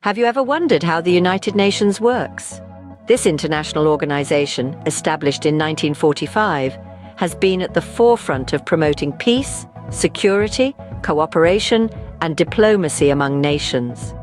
Have you ever wondered how the United Nations works? This international organization, established in 1945, has been at the forefront of promoting peace, security, cooperation, and diplomacy among nations.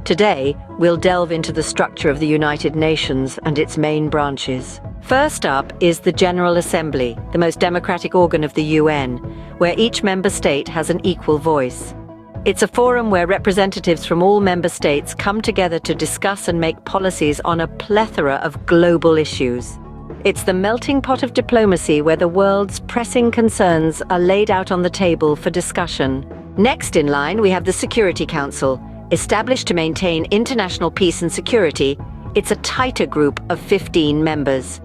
Today, we'll delve into the structure of the United Nations and its main branches. First up is the General Assembly, the most democratic organ of the UN, where each member state has an equal voice. It's a forum where representatives from all member states come together to discuss and make policies on a plethora of global issues. It's the melting pot of diplomacy where the world's pressing concerns are laid out on the table for discussion. Next in line, we have the Security Council. Established to maintain international peace and security, it's a tighter group of 15 members.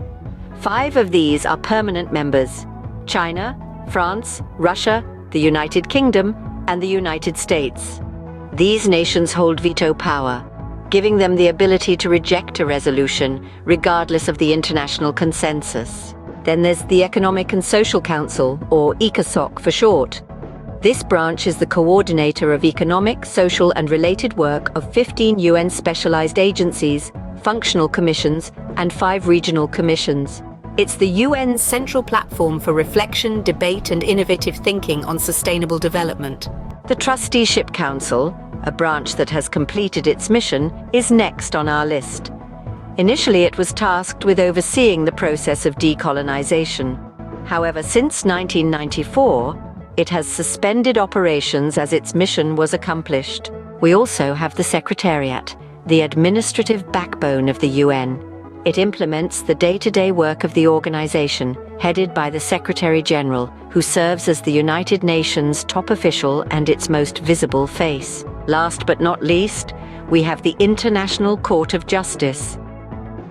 5 of these are permanent members: China, France, Russia, the United Kingdom, and the United States. These nations hold veto power, giving them the ability to reject a resolution, regardless of the international consensus. Then there's the Economic and Social Council, or ECOSOC for short. This branch is the coordinator of economic, social, and related work of 15 UN specialized agencies, functional commissions, and 5 regional commissions. It's the UN's central platform for reflection, debate, and innovative thinking on sustainable development. The Trusteeship Council, a branch that has completed its mission, is next on our list. Initially, it was tasked with overseeing the process of decolonization. However, since 1994, it has suspended operations as its mission was accomplished. We also have the Secretariat, the administrative backbone of the UN. It implements the day-to-day work of the organization, headed by the Secretary-General, who serves as the United Nations top official and its most visible face. Last but not least, we have the International Court of Justice.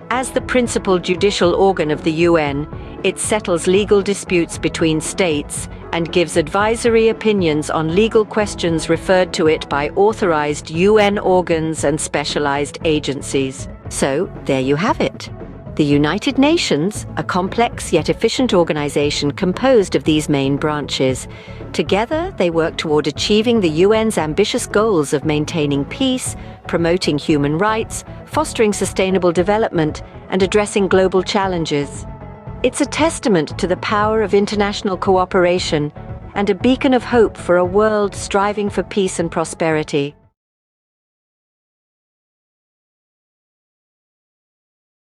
As the principal judicial organ of the UN, it settles legal disputes between states and gives advisory opinions on legal questions referred to it by authorized UN organs and specialized agencies. So, there you have it. The United Nations, a complex yet efficient organization composed of these main branches. Together, they work toward achieving the UN's ambitious goals of maintaining peace, promoting human rights, fostering sustainable development, and addressing global challenges. It's a testament to the power of international cooperation and a beacon of hope for a world striving for peace and prosperity.